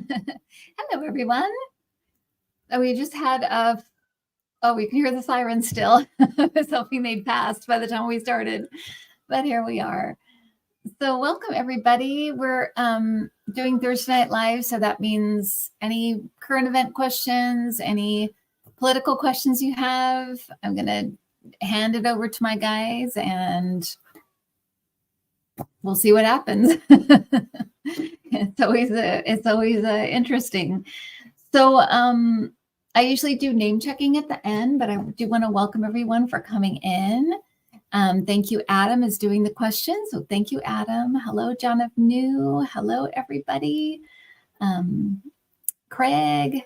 Hello, everyone. Oh, we just had we can hear the sirens still. I was hoping they'd passed by the time we started, but here we are. So welcome, everybody. We're doing Thursday Night Live, so that means any current event questions, any political questions you have, I'm going to hand it over to my guys, and we'll see what happens. It's always interesting. So I usually do name checking at the end, but I do want to welcome everyone for coming in. Thank you. Adam is doing the questions. So thank you, Adam. Hello, John of New. Hello, everybody. Craig,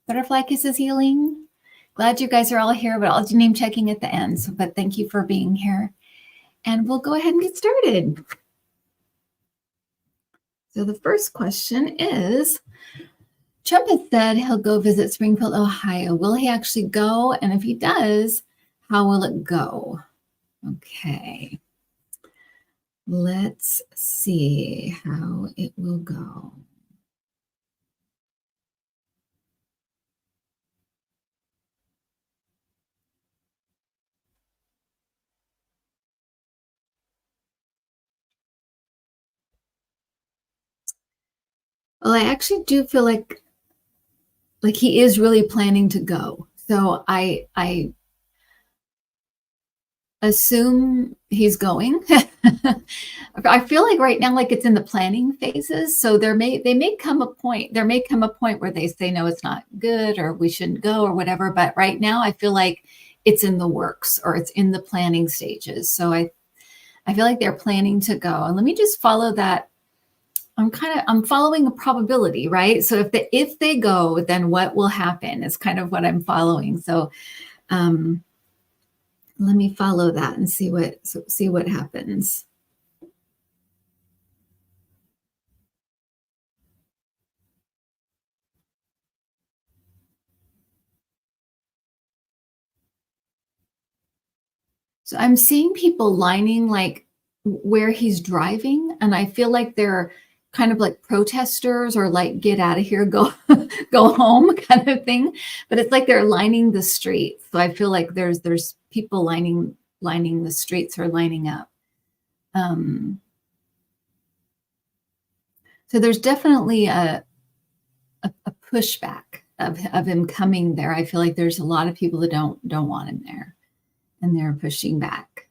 Butterfly Kisses Healing. Glad you guys are all here, but I'll do name checking at the end. So, but thank you for being here. And we'll go ahead and get started. So the first question is, Trump has said he'll go visit Springfield, Ohio. Will he actually go? And if he does, how will it go? Okay. Let's see how it will go. Well, I actually do feel like he is really planning to go. So I assume he's going. I feel like right now, like it's in the planning phases. So there may come a point where they say, no, it's not good, or we shouldn't go, or whatever. But right now I feel like it's in the works, or it's in the planning stages. So I feel like they're planning to go. And let me just follow that. I'm following a probability, right? So if they go, then what will happen is kind of what I'm following. So let me follow that and see what happens. So I'm seeing people lining like where he's driving, and I feel like they're kind of like protesters, or like get out of here, go go home kind of thing. But it's like they're lining the streets. So I feel like there's people lining the streets, or lining up. So there's definitely a pushback of him coming there. I feel like there's a lot of people that don't want him there, and they're pushing back.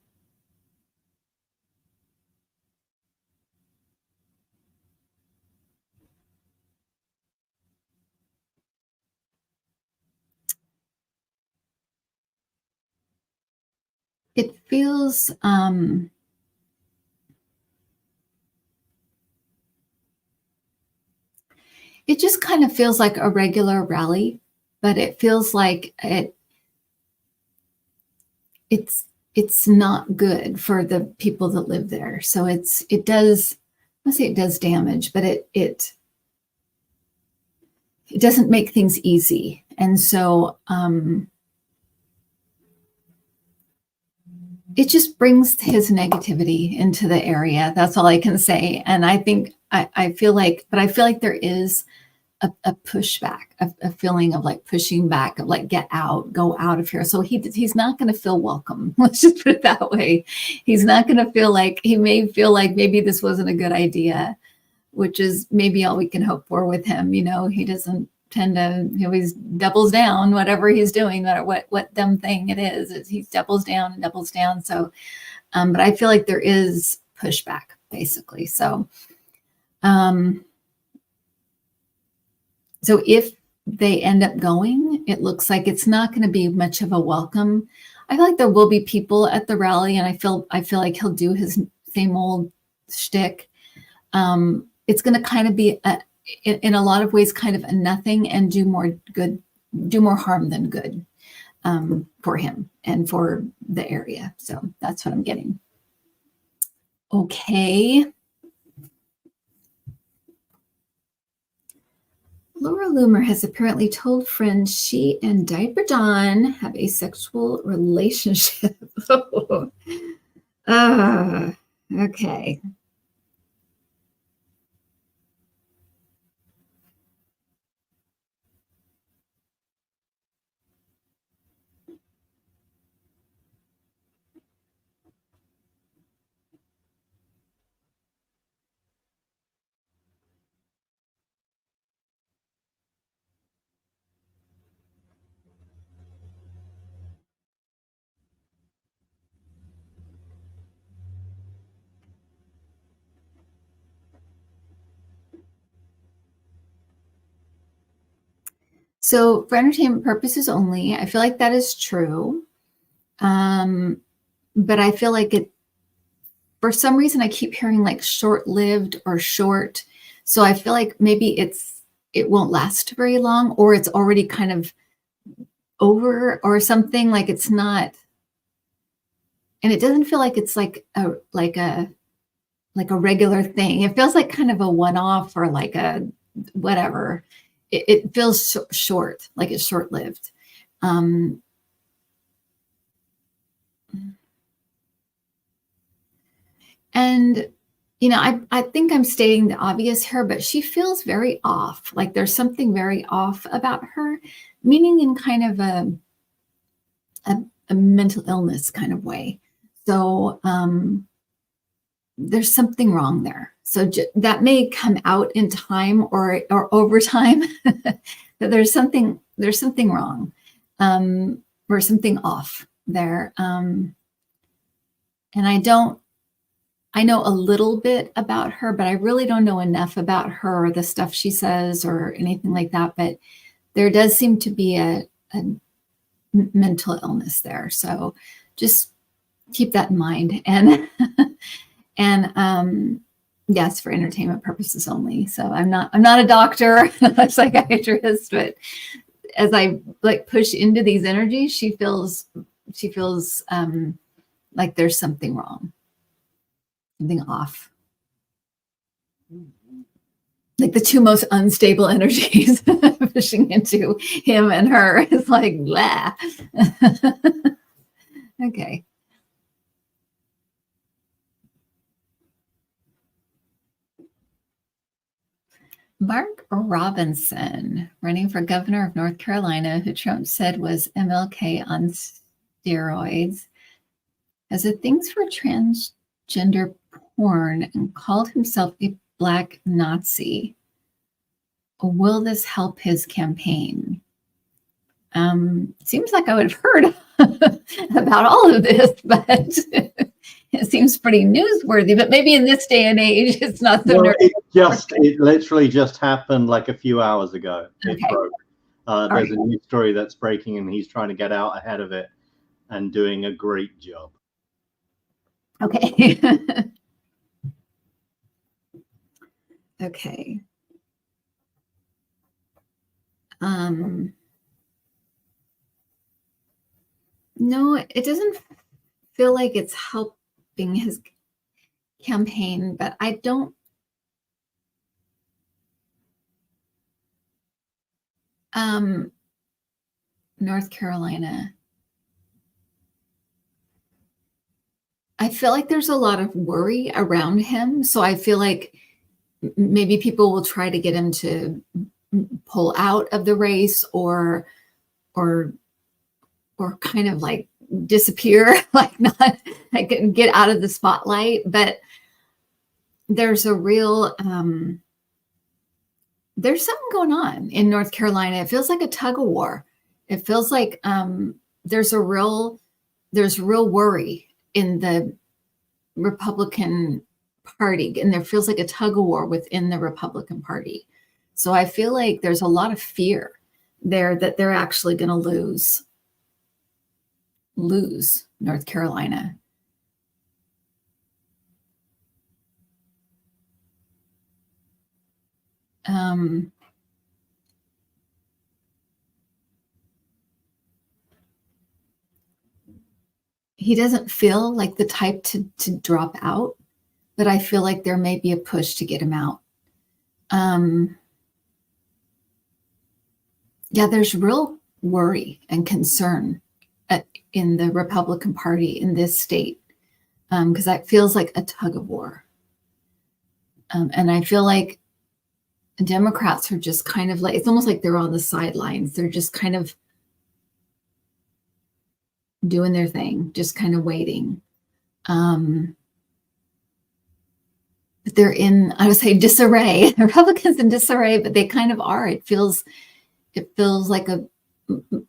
It feels it just kind of feels like a regular rally, but it feels like it's not good for the people that live there. So it does, I say it does damage, but it doesn't make things easy. And so it just brings his negativity into the area. That's all I can say. And I think I feel like there is a pushback, a feeling of like pushing back, of like, get out, go out of here. So he's not going to feel welcome. Let's just put it that way. He's not going to feel like, he may feel like maybe this wasn't a good idea, which is maybe all we can hope for with him. He doesn't tend to, he always doubles down, whatever he's doing, no matter what dumb thing it is, he doubles down and doubles down. So, but I feel like there is pushback, basically. So, so if they end up going, it looks like it's not going to be much of a welcome. I feel like there will be people at the rally, and I feel like he'll do his same old shtick. It's going to kind of be in a lot of ways kind of a nothing, and do more harm than good for him and for the area. So that's what I'm getting. Okay. Laura Loomer has apparently told friends she and Diaper Dawn have a sexual relationship. Okay. So for entertainment purposes only, I feel like that is true. But I feel like it, for some reason, I keep hearing like short-lived or short. So I feel like maybe it won't last very long, or it's already kind of over or something, like it's not, and it doesn't feel like it's like a regular thing. It feels like kind of a one-off or like a whatever. It feels short, like it's short-lived. And, I think I'm stating the obvious here, but she feels very off. Like there's something very off about her, meaning in kind of a mental illness kind of way. So there's something wrong there. So that may come out in time or over time that there's something wrong, or something off there. And I know a little bit about her, but I really don't know enough about her or the stuff she says or anything like that. But there does seem to be a mental illness there. So just keep that in mind. And yes, for entertainment purposes only. So I'm not a doctor, a psychiatrist, but as I like push into these energies, she feels like there's something wrong. Something off. Like the two most unstable energies pushing into him and her. It's like, blah. Okay. Mark Robinson, running for governor of North Carolina, who Trump said was MLK on steroids, has a things for transgender porn and called himself a Black Nazi. Will this help his campaign? Seems like I would have heard about all of this, but it seems pretty newsworthy. But maybe in this day and age, it's not so. Well, it literally just happened like a few hours ago. It broke. There's a news story that's breaking, and he's trying to get out ahead of it and doing a great job. Okay. Okay. No, it doesn't feel like it's helping his campaign, but I don't. North Carolina. I feel like there's a lot of worry around him. So I feel like maybe people will try to get him to pull out of the race or kind of like disappear, like not like get out of the spotlight. But there's a real there's something going on in North Carolina. It feels like a tug of war. It feels like there's real worry in the Republican Party, and there feels like a tug of war within the Republican Party. So I feel like there's a lot of fear there that they're actually going to lose North Carolina. He doesn't feel like the type to drop out, but I feel like there may be a push to get him out. Yeah, there's real worry and concern in the Republican Party in this state, because that feels like a tug of war. And I feel like Democrats are just kind of like, it's almost like they're on the sidelines. They're just kind of doing their thing, just kind of waiting. But they're in, I would say, disarray. The Republicans in disarray, but they kind of are. It feels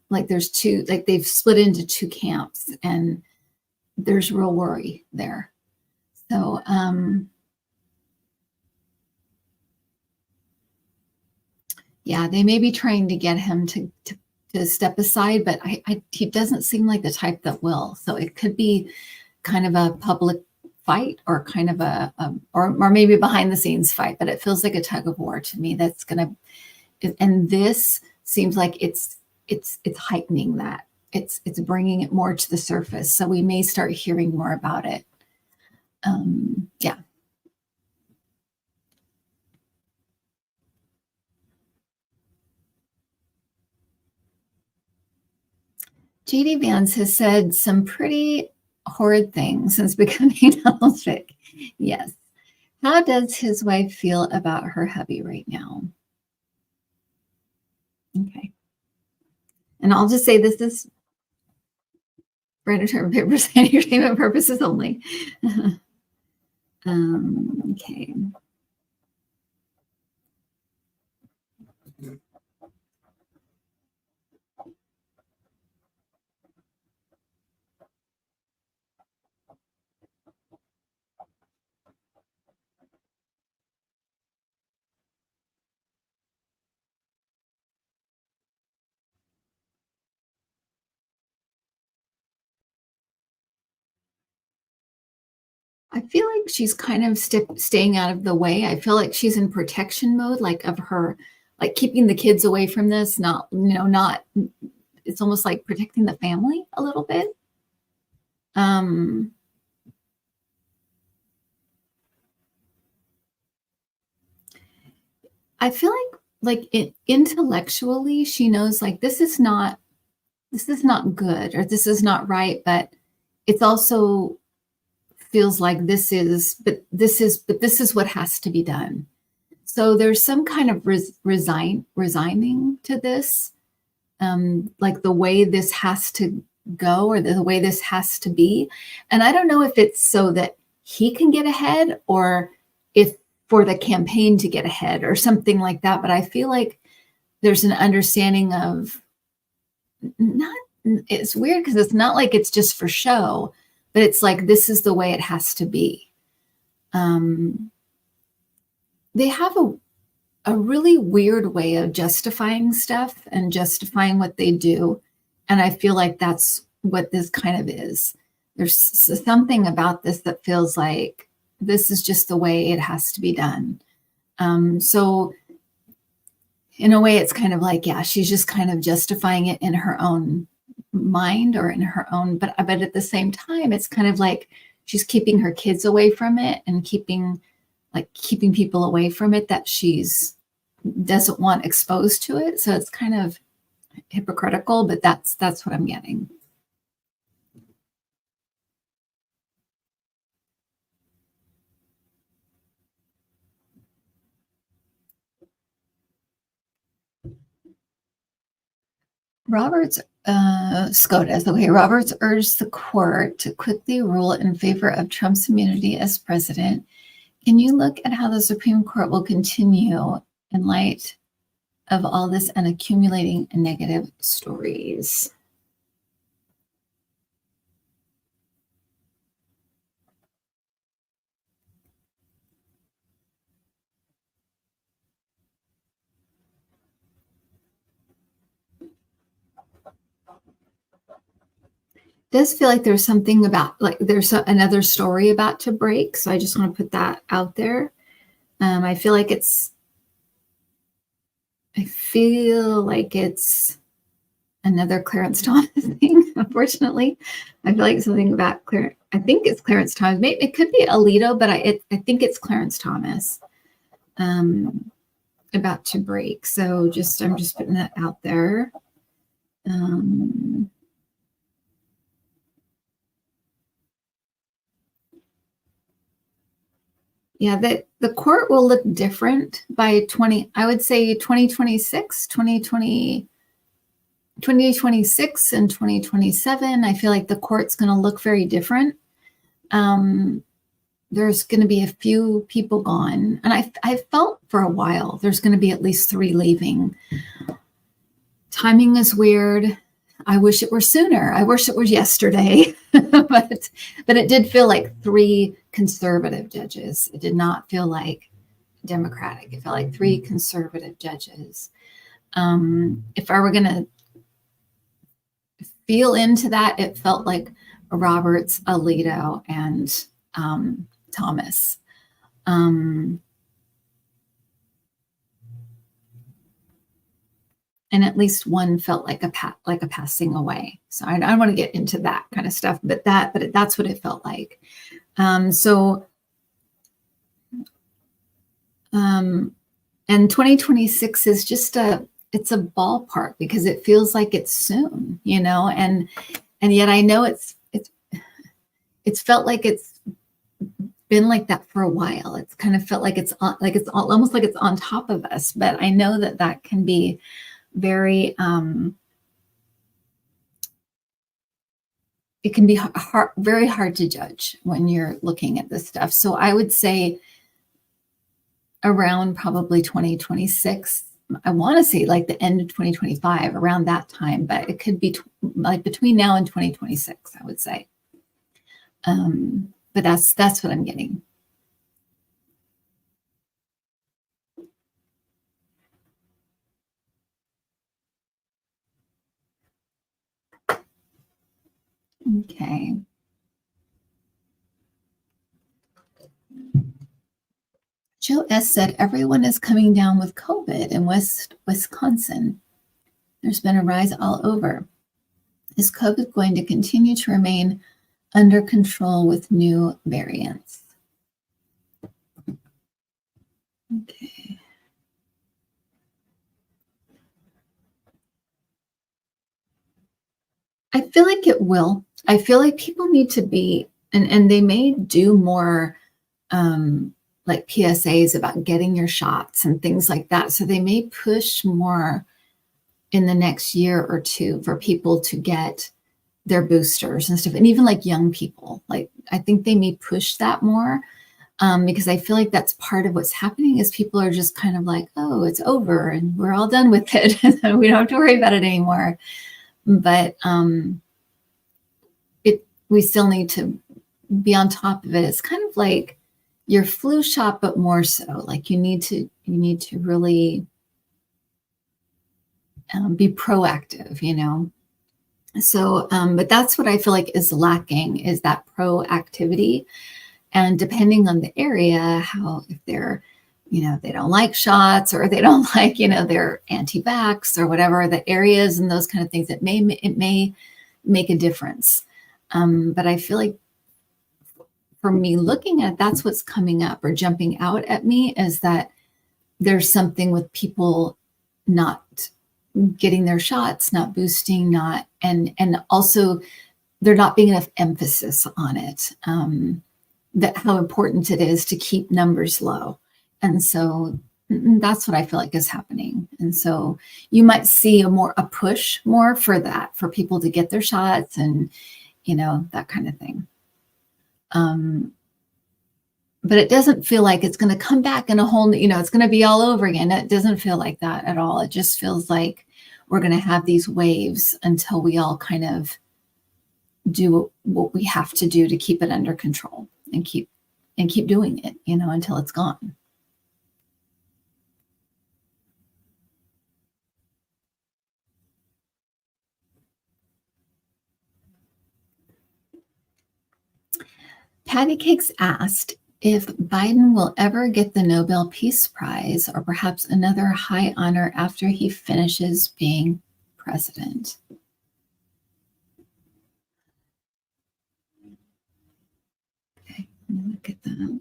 like there's two, like they've split into two camps, and there's real worry there. So Yeah, they may be trying to get him to step aside, but he doesn't seem like the type that will. So it could be kind of a public fight or kind of or maybe behind the scenes fight, but it feels like a tug of war to me that's going to, and this seems like it's heightening that. It's bringing it more to the surface. So we may start hearing more about it. Yeah. JD Vance has said some pretty horrid things since becoming Donald Trump. Yes. How does his wife feel about her hubby right now? Okay. And I'll just say this is random term papers and entertainment purposes only. Okay. I feel like she's kind of staying out of the way. I feel like she's in protection mode, like of her, like keeping the kids away from this, not, it's almost like protecting the family a little bit. I feel like intellectually, she knows like this is not good or this is not right, but it's also feels like this is what has to be done. So there's some kind of resigning to this, like the way this has to go or the way this has to be. And I don't know if it's so that he can get ahead or if for the campaign to get ahead or something like that. But I feel like there's an understanding of it's weird because it's not like it's just for show, but it's like, this is the way it has to be. They have a really weird way of justifying stuff and justifying what they do. And I feel like that's what this kind of is. There's something about this that feels like this is just the way it has to be done. So in a way, it's kind of like, yeah, she's just kind of justifying it in her own mind or in her own, but at the same time, it's kind of like she's keeping her kids away from it and keeping people away from it that she's doesn't want exposed to it. So it's kind of hypocritical, but that's what I'm getting. SCOTUS. Okay, Roberts urged the court to quickly rule in favor of Trump's immunity as president. Can you look at how the Supreme Court will continue in light of all this and accumulating negative stories? Does feel like there's something about like there's another story about to break. So I just want to put that out there. I feel like it's another Clarence Thomas thing, unfortunately. I feel like something about I think it's Clarence Thomas. Maybe it could be Alito, but I think it's Clarence Thomas about to break. So I'm just putting that out there. Yeah, the court will look different by 2026, 2026 and 2027. I feel like the court's going to look very different. There's going to be a few people gone. And I felt for a while there's going to be at least 3 leaving. Timing is weird. I wish it were sooner. I wish it was yesterday. but it did feel like 3 conservative judges. It did not feel like Democratic. It felt like 3 conservative judges. If I were going to feel into that, it felt like Roberts, Alito, and Thomas. And at least one felt like a passing away. So I don't want to get into that kind of stuff, but that's what it felt like. And 2026 is just it's a ballpark because it feels like it's soon, and yet I know it's felt like it's been like that for a while. It's kind of felt like it's almost like it's on top of us, but I know that can be very, it can be very hard to judge when you're looking at this stuff. So I would say around probably 2026, I want to say like the end of 2025, around that time, but it could be like between now and 2026, I would say. But that's what I'm getting. Okay. Joe S. said everyone is coming down with COVID in Wisconsin. There's been a rise all over. Is COVID going to continue to remain under control with new variants? Okay. I feel like it will. I feel like people need to be, and they may do more like PSAs about getting your shots and things like that. So they may push more in the next year or two for people to get their boosters and stuff. And even like young people, like I think they may push that more because I feel like that's part of what's happening is people are just kind of like, oh, it's over and we're all done with it. We don't have to worry about it anymore. But we still need to be on top of it. It's kind of like your flu shot, but more so. Like you need to really be proactive, So, but that's what I feel like is lacking is that proactivity. And depending on the area, if they're, they don't like shots or they don't like, they're anti-vax or whatever the areas and those kind of things, it may make a difference. But I feel like for me looking at that's what's coming up or jumping out at me is that there's something with people not getting their shots, not boosting, and also there not being enough emphasis on it, that how important it is to keep numbers low. And so that's what I feel like is happening. And so you might see a push more for that, for people to get their shots and, that kind of thing. But it doesn't feel like it's going to come back in a whole, it's going to be all over again. It doesn't feel like that at all. It just feels like we're going to have these waves until we all kind of do what we have to do to keep it under control and keep doing it, until it's gone. Patty Cakes asked if Biden will ever get the Nobel Peace Prize or perhaps another high honor after he finishes being president. Okay, let me look at that.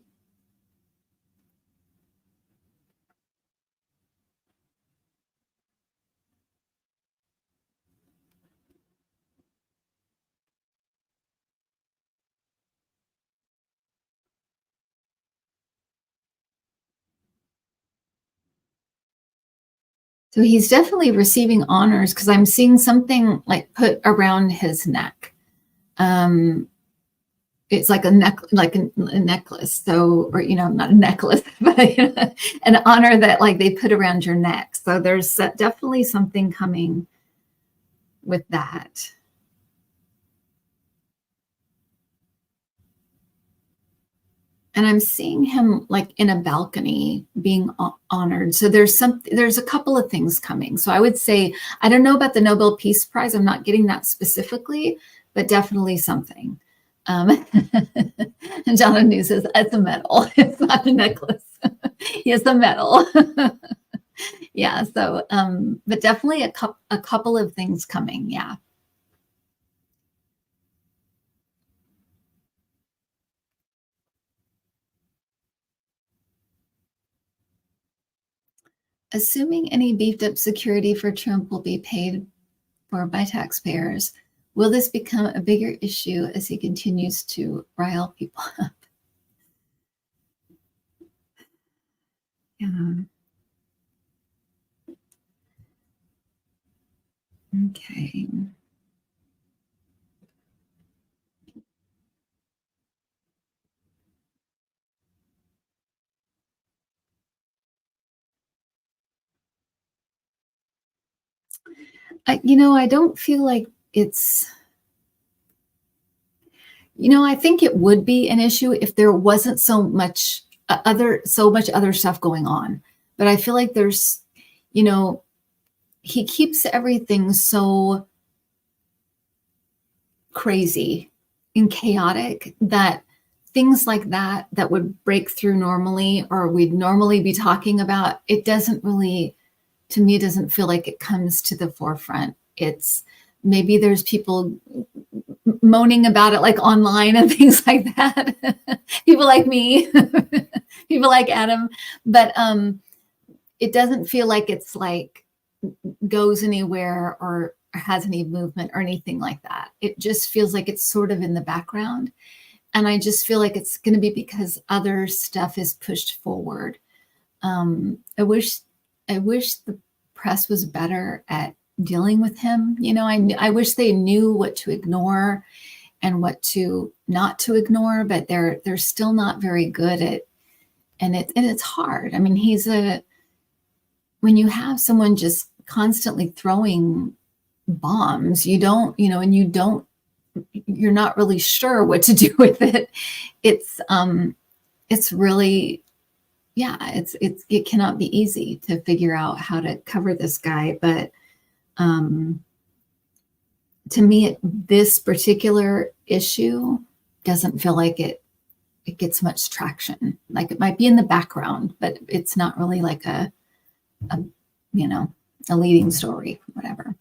So he's definitely receiving honors because I'm seeing something like put around his neck. It's like a necklace. So, or, not a necklace, but an honor that like they put around your neck. So there's definitely something coming with that. and I'm seeing him like in a balcony being honored. So there's a couple of things coming. So I would say, I don't know about the Nobel Peace Prize. I'm not getting that specifically, but definitely something. And Jonathan New says, it's a medal. It's not a necklace. It's a medal. Yeah. So, but definitely a couple of things coming. Yeah. Assuming any beefed up security for Trump will be paid for by taxpayers, will this become a bigger issue as he continues to rile people up? Yeah. Okay. I don't feel like it's, I think it would be an issue if there wasn't so much other stuff going on. But I feel like there's, he keeps everything so crazy and chaotic that things like that would break through normally, or we'd normally be talking about, it doesn't really, to me, it doesn't feel like it comes to the forefront. It's maybe there's people moaning about it like online and things like that. People like me, people like Adam, but it doesn't feel like it's like goes anywhere or has any movement or anything like that. It just feels like it's sort of in the background. And I just feel like it's going to be because other stuff is pushed forward. I wish the press was better at dealing with him. I wish they knew what to ignore and what to not to ignore, but they're still not very good at, and it's hard. I mean, when you have someone just constantly throwing bombs, you're not really sure what to do with it. It's really, yeah, it cannot be easy to figure out how to cover this guy. But to me, this particular issue doesn't feel like it gets much traction. Like it might be in the background, but it's not really like a leading story, whatever.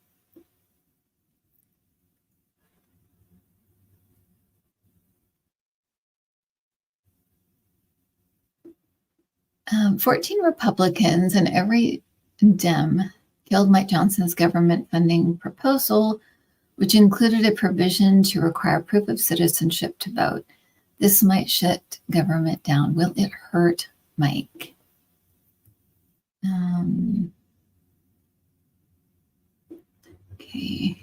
14 Republicans and every Dem killed Mike Johnson's government funding proposal, which included a provision to require proof of citizenship to vote. This might shut government down. Will it hurt Mike? Okay.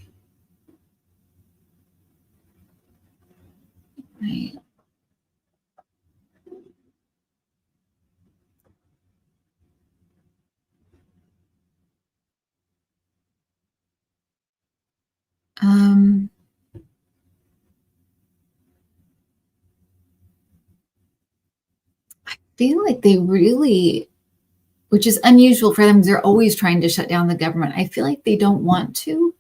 Right. I feel like they really, which is unusual for them because they're always trying to shut down the government. I feel like they don't want to.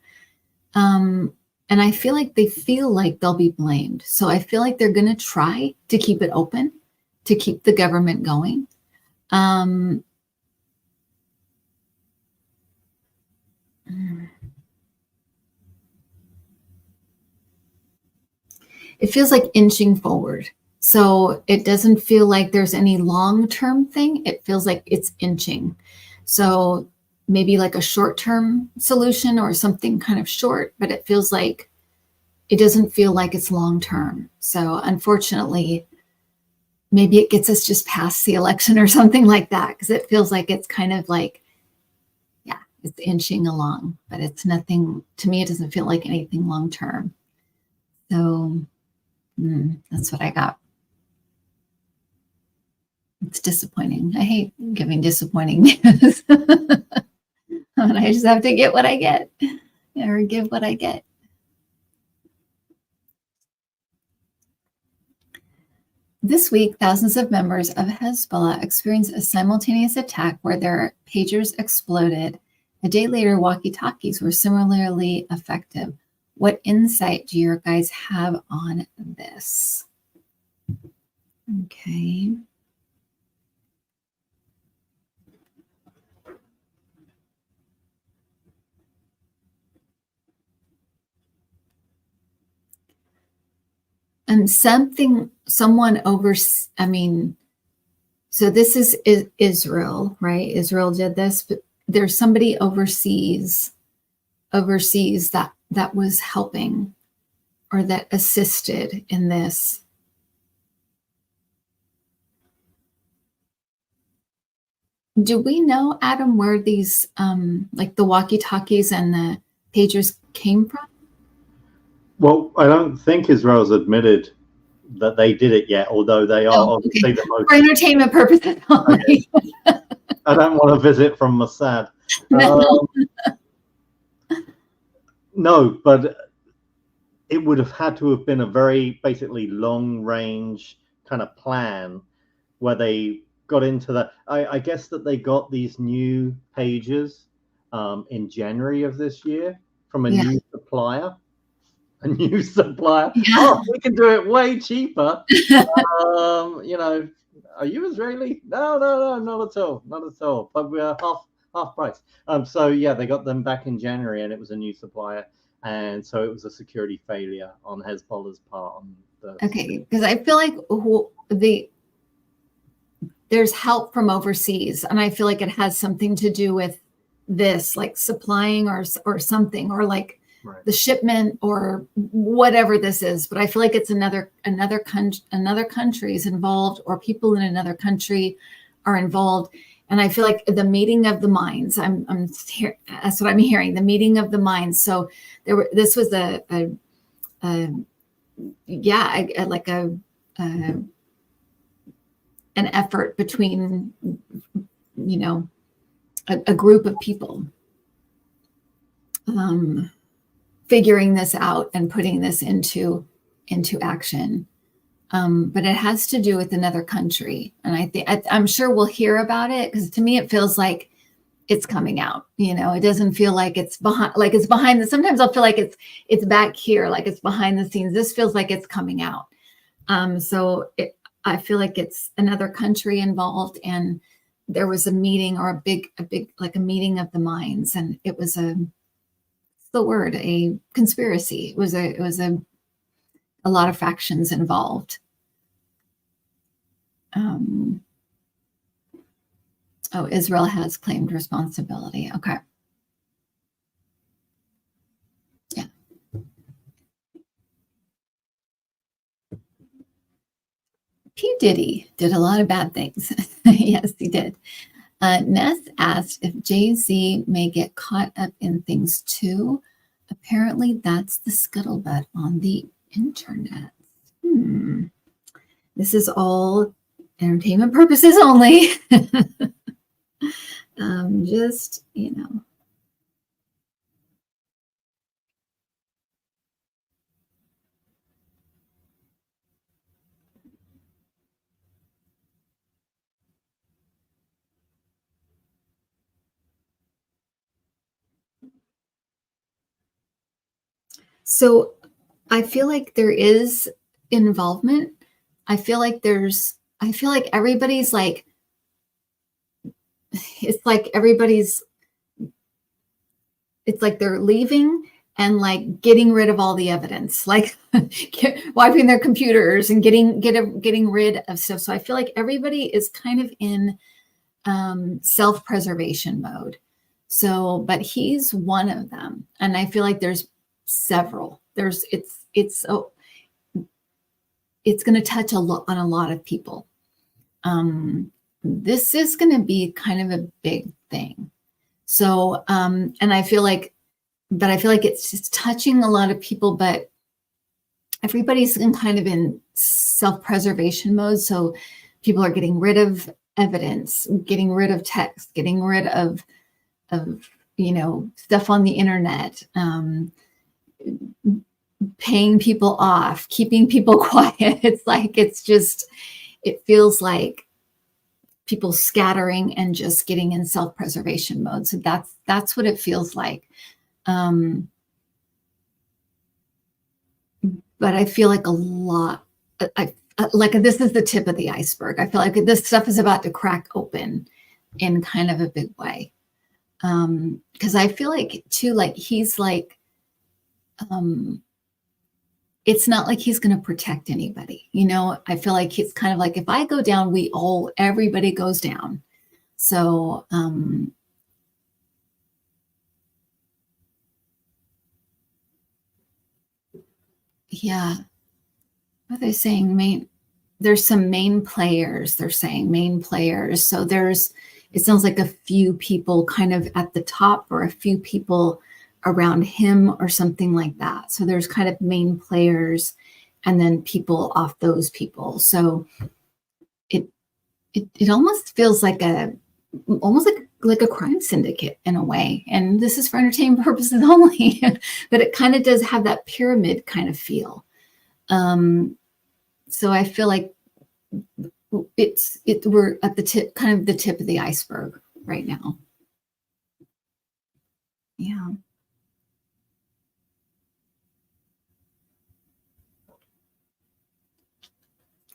And I feel like they feel like they'll be blamed. So I feel like they're going to try to keep it open, to keep the government going. It feels like inching forward. So it doesn't feel like there's any long-term thing. It feels like it's inching. So maybe like a short-term solution or something kind of short, but it feels like it doesn't feel like it's long-term. So unfortunately, maybe it gets us just past the election or something like that, because it feels like it's kind of like, yeah, it's inching along, but it's nothing, to me, it doesn't feel like anything long-term. So that's what I got. It's disappointing. I hate giving disappointing news. And I just have to get what I get, or give what I get. This week, thousands of members of Hezbollah experienced a simultaneous attack where their pagers exploded. A day later, walkie-talkies were similarly effective. What insight do your guys have on this? Okay. And someone over, I mean, so this is Israel, right? Israel did this, but there's somebody overseas that was helping or that assisted in this. Do we know, Adam, where these like the walkie-talkies and the pagers came from? Well, I don't think Israel's admitted that they did it yet, although they are obviously the most... For entertainment purposes only. Okay. I don't want to visit from Mossad. No. No, but it would have had to have been a very basically long-range kind of plan where they got into that. I guess that they got these new pages in January of this year from a new supplier. A new supplier. Yeah. Oh, we can do it way cheaper. You know, are you Israeli? No, not at all, not at all. But we're half price. So yeah, they got them back in January, and it was a new supplier, and so it was a security failure on Hezbollah's part. On the okay, because I feel like there's help from overseas, and I feel like it has something to do with this, like supplying or something, or like. Right. The shipment or whatever this is, but I feel like it's another country is involved, or people in another country are involved, and I feel like the meeting of the minds. That's what I'm hearing. The meeting of the minds. So this was an effort between, you know, a group of people. Figuring this out and putting this into action, but it has to do with another country, and I'm sure we'll hear about it, because to me it feels like it's coming out. You know, it doesn't feel like it's behind. Like it's behind the. Sometimes I'll feel like it's back here, like it's behind the scenes. This feels like it's coming out. I feel like it's another country involved, and there was a meeting or a big like a meeting of the minds, and it was a conspiracy. It was a lot of factions involved. Israel has claimed responsibility. Okay. Yeah. P. Diddy did a lot of bad things. Yes, he did. Ness asked if Jay-Z may get caught up in things too. Apparently, that's the scuttlebutt on the internet. This is all entertainment purposes only. Just, you know. So I feel like there is involvement. I feel like everybody's like, it's like they're leaving and like getting rid of all the evidence, like wiping their computers and getting rid of stuff. So I feel like everybody is kind of in self-preservation mode. So, but he's one of them, and I feel like there's several. It's going to touch on a lot of people. This is going to be kind of a big thing. So, and I feel like it's just touching a lot of people, but everybody's kind of in self-preservation mode. So people are getting rid of evidence, getting rid of text, getting rid of you know, stuff on the internet. paying people off, keeping people quiet. It's like, it feels like people scattering and just getting in self-preservation mode. So that's what it feels like. But I feel like a lot, like this is the tip of the iceberg. I feel like this stuff is about to crack open in kind of a big way. Because I feel like too, like he's like, it's not like he's going to protect anybody. You know, I feel like it's kind of like, if I go down, everybody goes down. So, yeah. What are they saying? There's some main players. They're saying main players. So it sounds like a few people kind of at the top, or a few people around him or something like that. So there's kind of main players and then people off those people. So it almost feels like almost like a crime syndicate in a way. And this is for entertainment purposes only, but it kind of does have that pyramid kind of feel. So I feel like we're at the tip, kind of the tip of the iceberg right now. Yeah.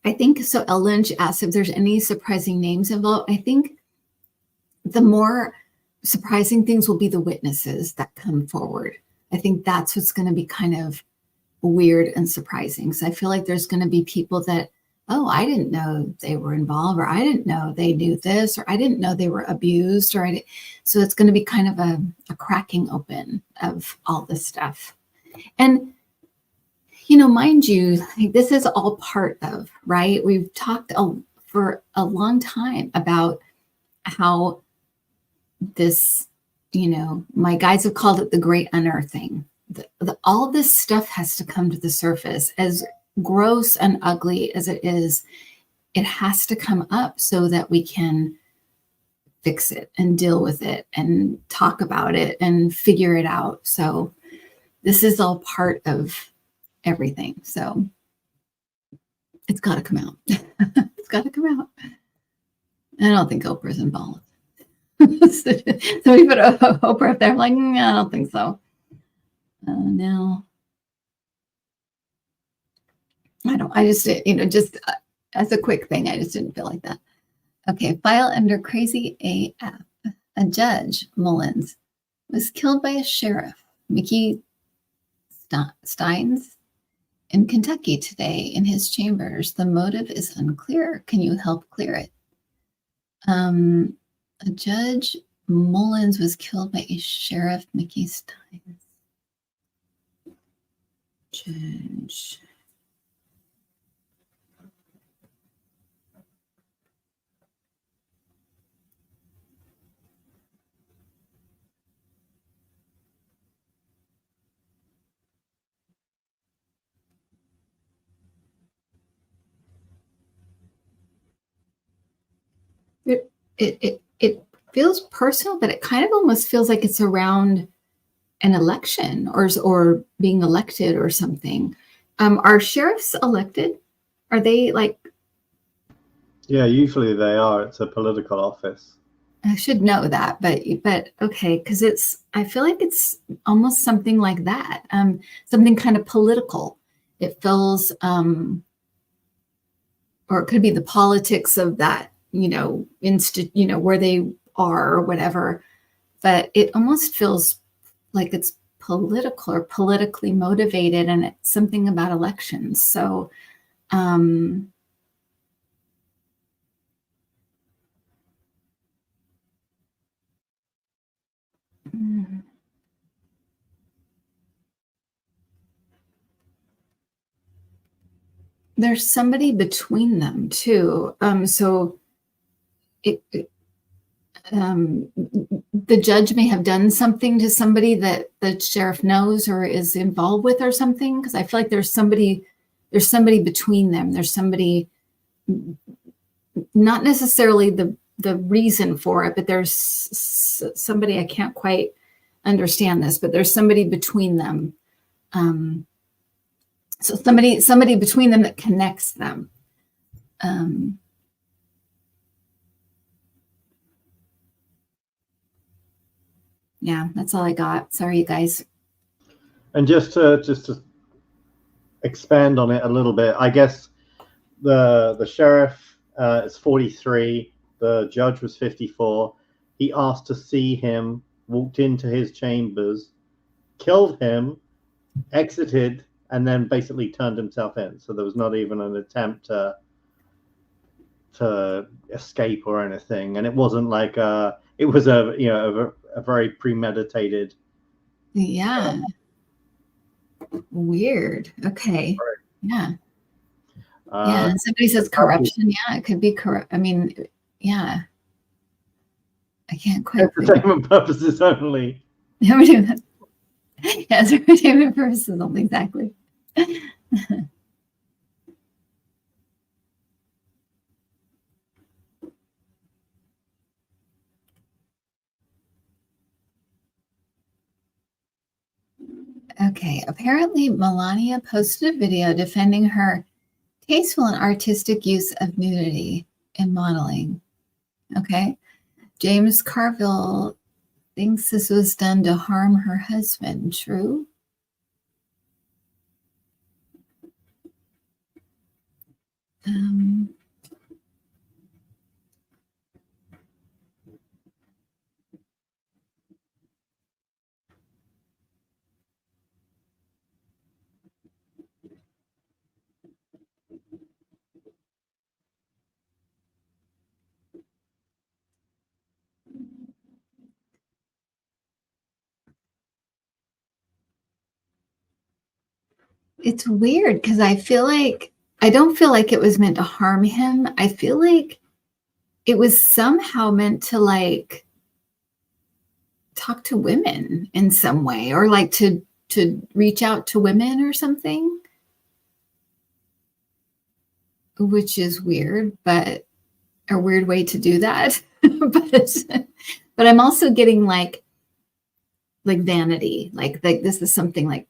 I think so. El Lynch asked if there's any surprising names involved. I think the more surprising things will be the witnesses that come forward. I think that's what's going to be kind of weird and surprising. So I feel like there's going to be people that, oh, I didn't know they were involved, or I didn't know they knew this, or I didn't know they were abused, so it's going to be kind of a cracking open of all this stuff. And you know, mind you, like, this is all part of, right? We've talked for a long time about how this, you know, my guys have called it the great unearthing. All this stuff has to come to the surface. As gross and ugly as it is, it has to come up so that we can fix it and deal with it and talk about it and figure it out. So this is all part of everything. So it's got to come out. It's got to come out. I don't think Oprah's involved. Somebody put Oprah up there. I'm like, I don't think so. No. I just, you know, just as a quick thing, I just didn't feel like that. Okay, file under crazy AF. A judge, Mullins, was killed by a sheriff, Mickey Steins, in Kentucky today in his chambers. The motive is unclear. Can you help clear it? A judge, Mullins, was killed by a sheriff, Mickey Steins. Judge. It feels personal, but it kind of almost feels like it's around an election or being elected or something. Are sheriffs elected? Are they like? Yeah, usually they are. It's a political office. I should know that, but okay, because I feel like it's almost something like that, something kind of political. It feels, or it could be the politics of that, you know, where they are or whatever. But it almost feels like it's political or politically motivated, and it's something about elections. So, there's somebody between them too. So the judge may have done something to somebody that the sheriff knows or is involved with or something. Because I feel like there's somebody between them. There's somebody, not necessarily the reason for it, but there's somebody, I can't quite understand this, but there's somebody between them. So somebody between them that connects them. Yeah, that's all I got. Sorry, you guys. And just to expand on it a little bit, I guess the sheriff is 43. The judge was 54. He asked to see him, walked into his chambers, killed him, exited, and then basically turned himself in. So there was not even an attempt to escape or anything. And it wasn't like it was a very premeditated. Yeah. Weird. Okay. Yeah. Yeah. And somebody says corruption. Yeah, it could be corrupt. I mean, yeah. I can't quite. Entertainment purposes only. Yeah, we're doing that. Yes, entertainment purposes only. Exactly. Okay. Apparently, Melania posted a video defending her tasteful and artistic use of nudity in modeling. Okay. James Carville thinks this was done to harm her husband. True? It's weird because I don't feel like it was meant to harm him. I feel like it was somehow meant to like talk to women in some way, or like to reach out to women or something, which is weird, but a weird way to do that. but I'm also getting like vanity, like this is something like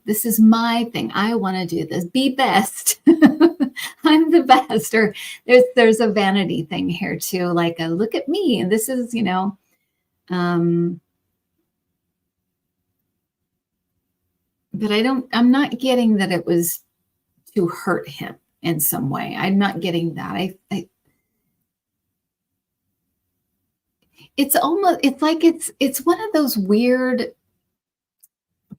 this is my thing. I want to do this. Be best. I'm the best. Or there's a vanity thing here too, like a look at me, and this is but I'm not getting that it was to hurt him in some way. I'm not getting that. It's almost, it's one of those weird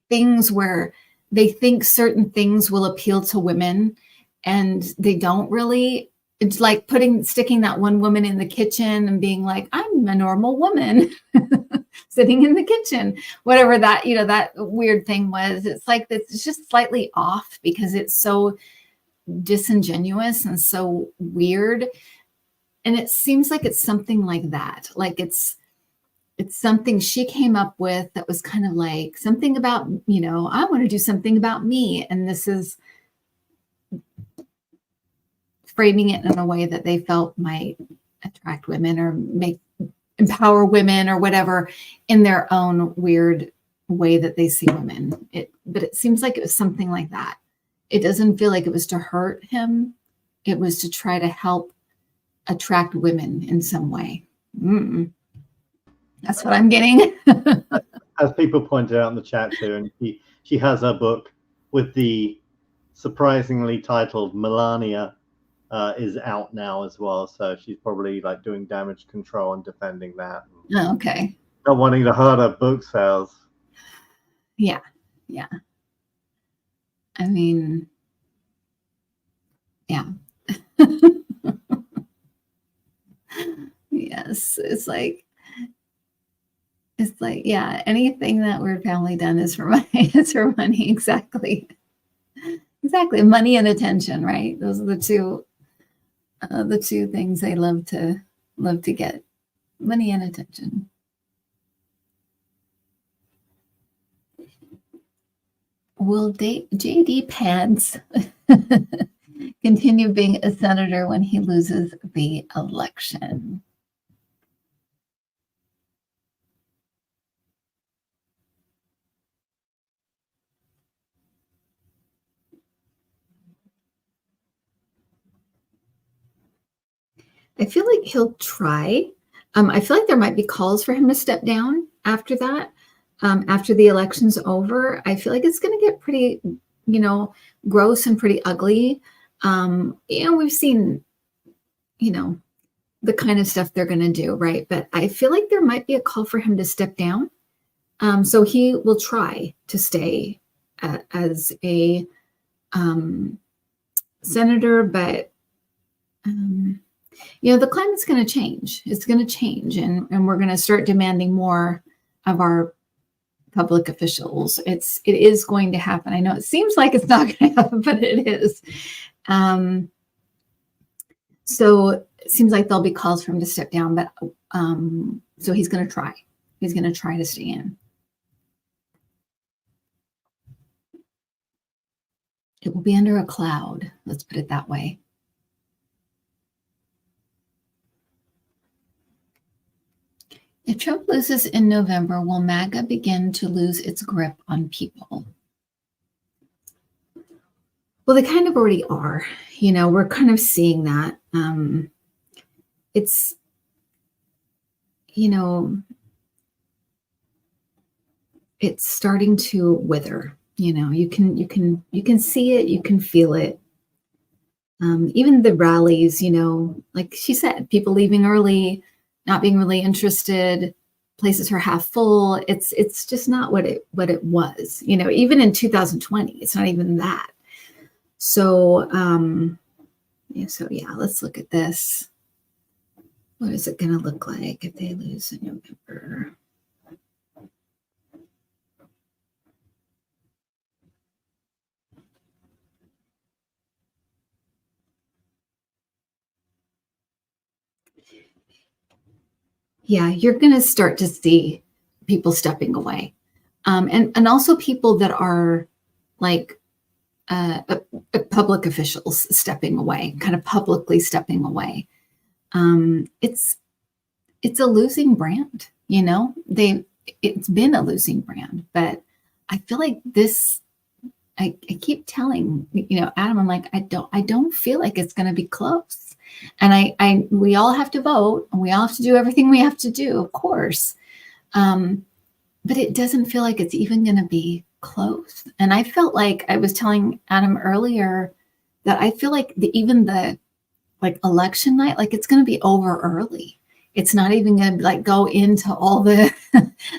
things where they think certain things will appeal to women and they don't really. It's like sticking that one woman in the kitchen and being like, I'm a normal woman sitting in the kitchen, whatever that, that weird thing was. It's like, it's just slightly off because it's so disingenuous and so weird. And it seems like it's something like that. Like it's something she came up with that was kind of like something about, I want to do something about me. And this is framing it in a way that they felt might attract women or empower women or whatever in their own weird way that they see women. But it seems like it was something like that. It doesn't feel like it was to hurt him. It was to try to help attract women in some way. That's what I'm getting. As people pointed out in the chat too, and she has her book with the surprisingly titled Melania is out now as well. So she's probably like doing damage control and defending that. Oh, okay. Not wanting to hurt her book sales. Yeah. Yeah. I mean, yeah. Yes. It's like, yeah, anything that Weird Family done is for money. It's for money. Exactly. Exactly. Money and attention, right? Those are the two things they love to get. Money and attention. Will J.D. Pants continue being a senator when he loses the election? I feel like he'll try. I feel like there might be calls for him to step down after that. After the election's over, I feel like it's going to get pretty, gross and pretty ugly. We've seen, the kind of stuff they're going to do, right? But I feel like there might be a call for him to step down. So he will try to stay as a senator, but the climate's going to change. It's going to change, and we're going to start demanding more of our public officials. It is going to happen. I know it seems like it's not going to happen, but it is. So it seems like there'll be calls for him to step down, but so he's going to try. He's going to try to stay in. It will be under a cloud. Let's put it that way. If Trump loses in November, will MAGA begin to lose its grip on people? Well, they kind of already are. We're kind of seeing that. It's, it's starting to wither. You can see it, you can feel it. Even the rallies, like she said, people leaving early, not being really interested, places are half full. It's just not what it was, even in 2020, it's not even that. So, let's look at this. What is it going to look like if they lose in November? Yeah, you're going to start to see people stepping away. And also people that are like public officials stepping away, kind of publicly stepping away. It's a losing brand, it's been a losing brand, but I feel like this, I keep telling, Adam, I'm like, I don't feel like it's going to be close. And we all have to vote, and we all have to do everything we have to do, of course. But it doesn't feel like it's even going to be close. And I felt like I was telling Adam earlier that I feel like even the election night, it's going to be over early. It's not even going to go into all the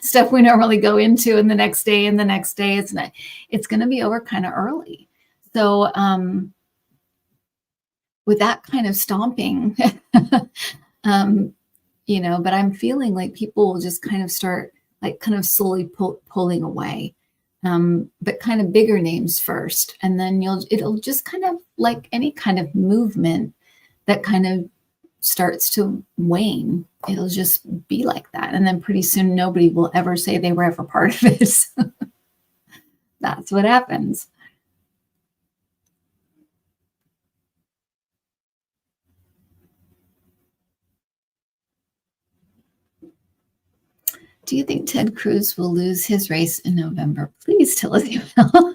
stuff we normally go into in the next day and the next day. It's going to be over kind of early. So, with that kind of stomping, but I'm feeling like people will just kind of start kind of slowly pulling away, but kind of bigger names first. And then it'll just kind of like any kind of movement that kind of starts to wane. It'll just be like that. And then pretty soon nobody will ever say they were ever part of it. That's what happens. Do you think Ted Cruz will lose his race in November? Please tell us you will.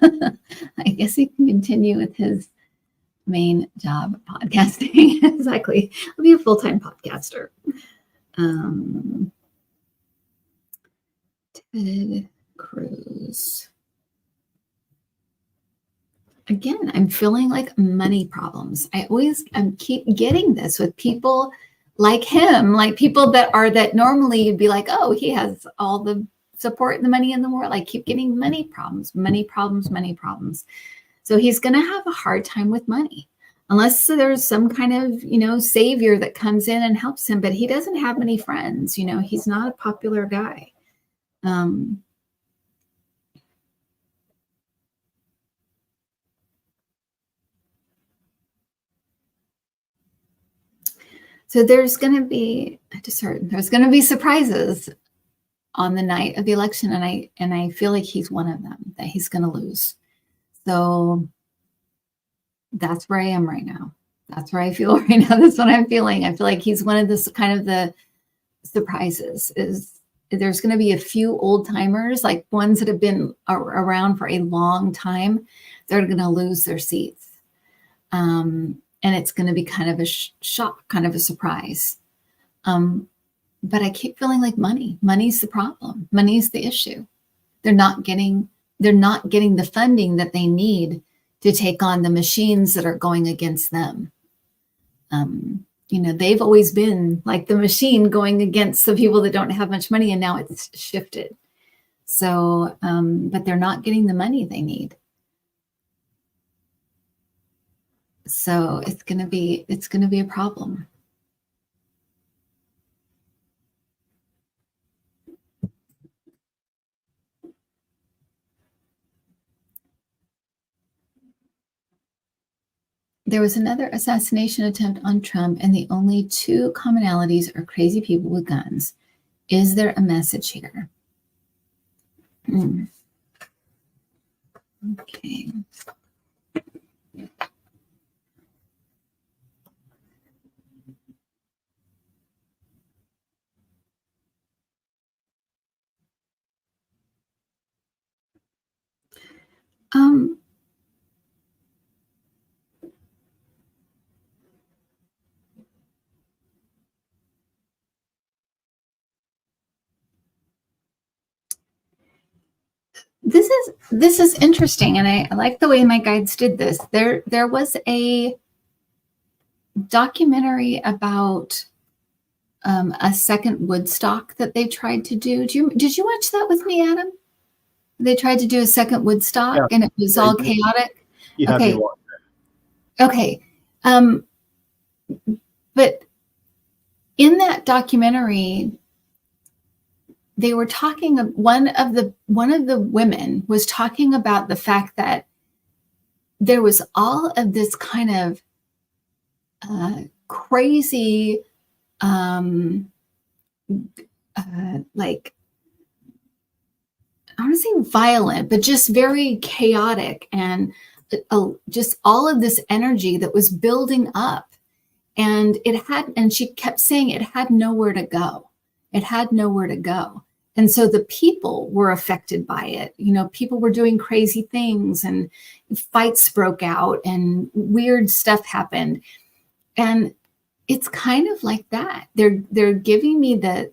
I guess he can continue with his main job, podcasting. Exactly. I'll be a full-time podcaster. Ted Cruz. Again, I'm feeling like money problems. I keep getting this with people like him, like people that normally you'd be like, oh, he has all the support and the money in the world. I keep getting money problems. So he's going to have a hard time with money unless there's some kind of, savior that comes in and helps him. But he doesn't have many friends. He's not a popular guy. So there's going to be surprises on the night of the election, and I feel like he's one of them that he's going to lose. So that's where I am right now. That's where I feel right now. That's what I'm feeling. I feel like he's one of the surprises. Is there's going to be a few old timers, like ones that have been around for a long time. They're going to lose their seats. and it's going to be kind of a shock, kind of a surprise. But I keep feeling like money's the problem. Money's the issue. They're not getting the funding that they need to take on the machines that are going against them. They've always been like the machine going against the people that don't have much money, and now it's shifted. So, but they're not getting the money they need. So it's going to be a problem. There was another assassination attempt on Trump, and the only two commonalities are crazy people with guns. Is there a message here? Okay. This is interesting, and I like the way my guides did this. There was a documentary about a second Woodstock that they tried to do. Did you watch that with me, Adam? They tried to do a second Woodstock, yeah, and it was all chaotic. Okay. Okay. But in that documentary, they were talking of one of the women was talking about the fact that there was all of this kind of crazy, like, I don't want to say violent, but just very chaotic, and just all of this energy that was building up, and she kept saying it had nowhere to go. It had nowhere to go. And so the people were affected by it. People were doing crazy things, and fights broke out, and weird stuff happened. And it's kind of like that. They're giving me the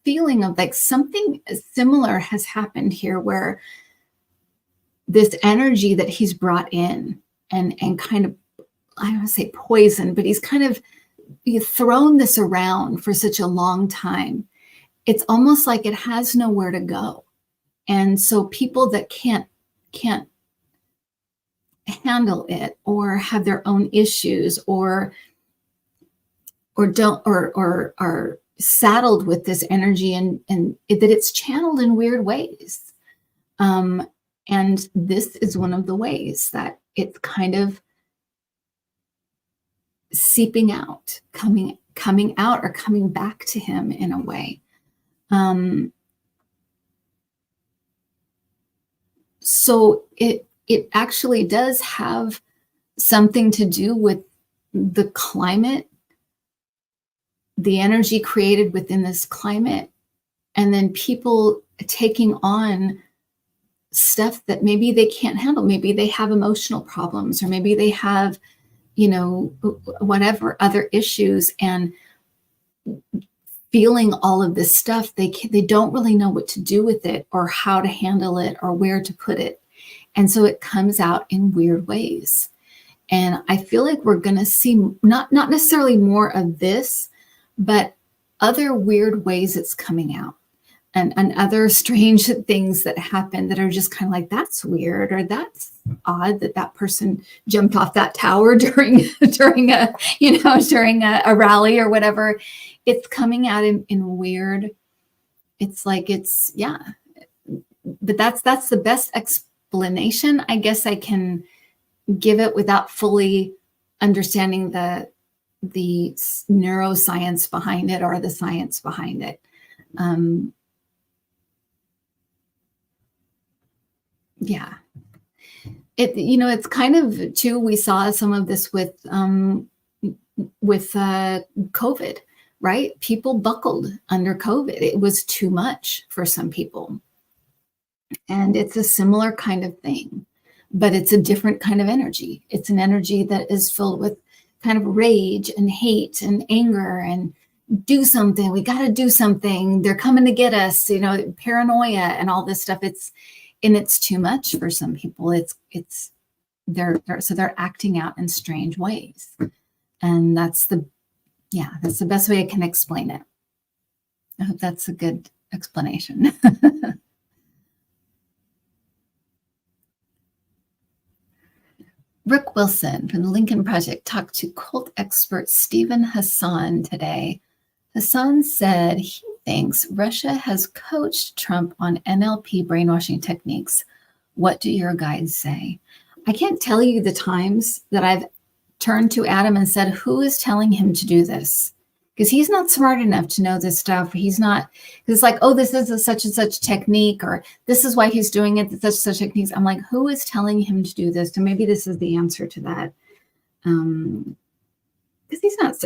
feeling of like something similar has happened here, where this energy that he's brought in and kind of, I don't want to say poison, but he's kind of thrown this around for such a long time. It's almost like it has nowhere to go. And so people that can't handle it, or have their own issues, or are saddled with this energy, and that it's channeled in weird ways. And this is one of the ways that it's kind of seeping out, coming out, or coming back to him in a way. So it actually does have something to do with the climate, the energy created within this climate, and then people taking on stuff that maybe they can't handle. Maybe they have emotional problems, or maybe they have, whatever other issues, and feeling all of this stuff, they don't really know what to do with it, or how to handle it, or where to put it. And so it comes out in weird ways. And I feel like we're going to see not necessarily more of this, but other weird ways it's coming out, and other strange things that happen that are just kind of like, that's weird, or that's odd that person jumped off that tower during a rally or whatever. It's coming out in weird. It's like, yeah, but that's the best explanation I guess I can give it, without fully understanding the neuroscience behind it, or the science behind it. Yeah. It's kind of too, we saw some of this with COVID, right? People buckled under COVID. It was too much for some people. And it's a similar kind of thing, but it's a different kind of energy. It's an energy that is filled with kind of rage and hate and anger and do something. We got to do something. They're coming to get us, you know, paranoia and all this stuff. It's too much for some people. They're acting out in strange ways. And that's the best way I can explain it. I hope that's a good explanation. Rick Wilson from the Lincoln Project talked to cult expert Stephen Hassan today. Hassan said he thinks Russia has coached Trump on NLP brainwashing techniques. What do your guides say? I can't tell you the times that I've turned to Adam and said, who is telling him to do this? Because he's not smart enough to know this stuff. He's not, because it's like, oh, this is a such and such technique, or this is why he's doing it, such and such techniques. I'm like, who is telling him to do this? And maybe this is the answer to that. Because he's not,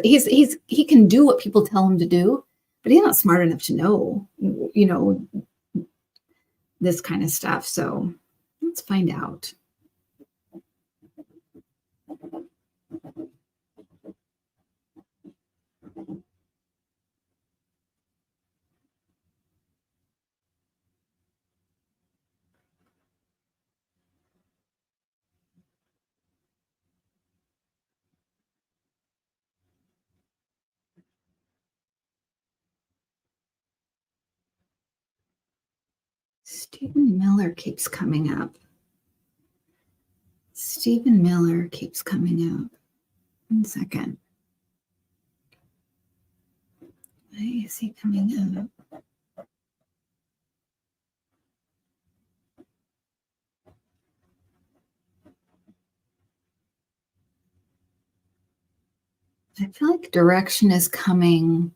he can do what people tell him to do, but he's not smart enough to know, you know, this kind of stuff. So let's find out. Stephen Miller keeps coming up. Stephen Miller keeps coming up. 1 second. Why is he coming up? I feel like direction is coming.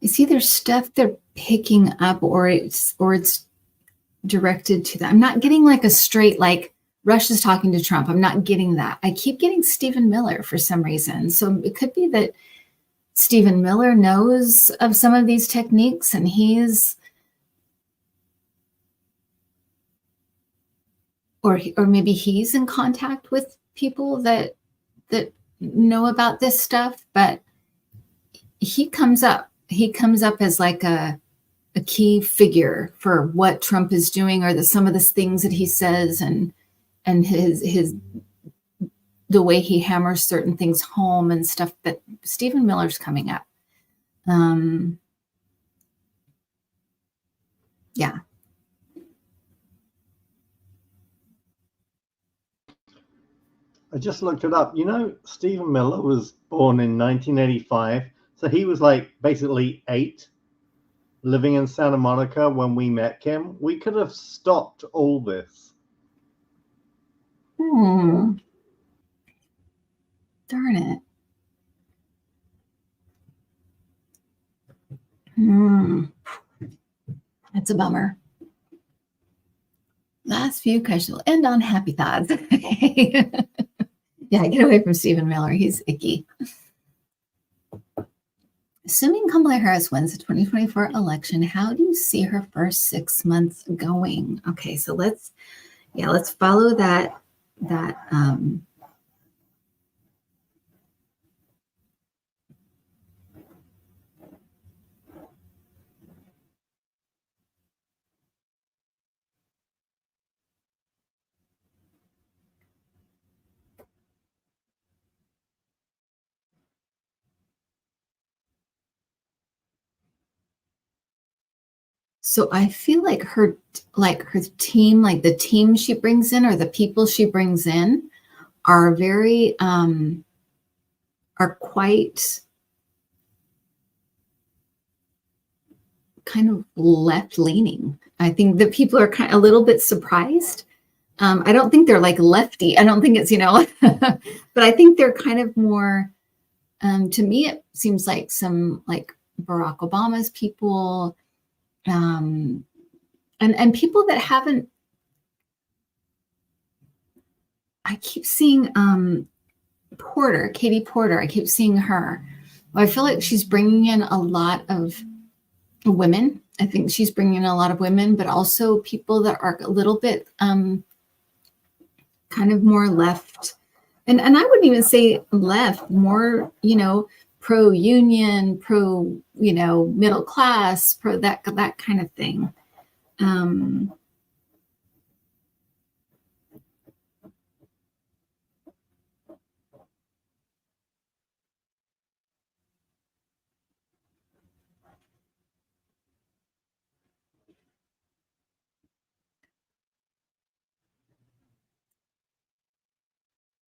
It's either stuff they're picking up or it's directed to them. I'm not getting like a straight, like Russia's talking to Trump. I'm not getting that. I keep getting Stephen Miller for some reason. So it could be that Stephen Miller knows of some of these techniques and or maybe he's in contact with people that know about this stuff, but he comes up as like a key figure for what Trump is doing, or some of the things that he says, and the way he hammers certain things home and stuff. But Stephen Miller's coming up. Yeah. I just looked it up. You know, Stephen Miller was born in 1985. So he was like basically 8, living in Santa Monica when we met him. We could have stopped all this. Darn it. That's a bummer. Last few questions. We'll end on happy thoughts. Yeah, get away from Stephen Miller. He's icky. Assuming Kamala Harris wins the 2024 election, how do you see her first 6 months going? Okay, so let's follow that. So I feel like her team, like the team she brings in or the people she brings in are very, are quite kind of left leaning. I think that people are kind of a little bit surprised. I don't think they're like lefty. I don't think it's, but I think they're kind of more, to me, it seems like some like Barack Obama's people, and people that haven't. I keep seeing Katie Porter. I keep seeing her. I feel like she's bringing in a lot of women I think she's bringing in a lot of women, but also people that are a little bit kind of more left. And I wouldn't even say left, more, pro-union, middle class, pro that kind of thing.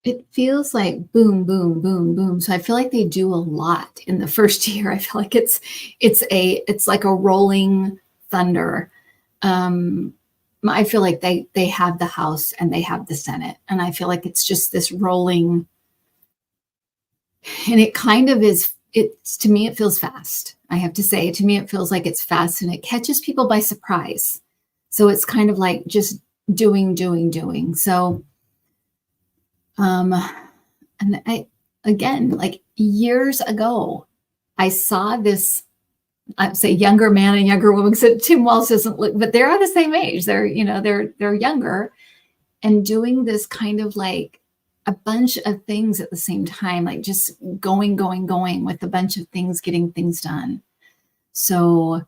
It feels like boom, boom, boom, boom. So I feel like they do a lot in the first year. I feel like it's like a rolling thunder. I feel like they have the House and they have the Senate, and I feel like it's just this rolling, and it kind of is. It's, to me, it feels fast. I have to say, to me, it feels like it's fast and it catches people by surprise. So it's kind of like just doing. So, and I, again, like years ago, I saw this, I'd say younger man and younger woman, because Tim Walz doesn't look, but they're the same age. They're, they're younger, and doing this kind of like a bunch of things at the same time, like just going with a bunch of things, getting things done. So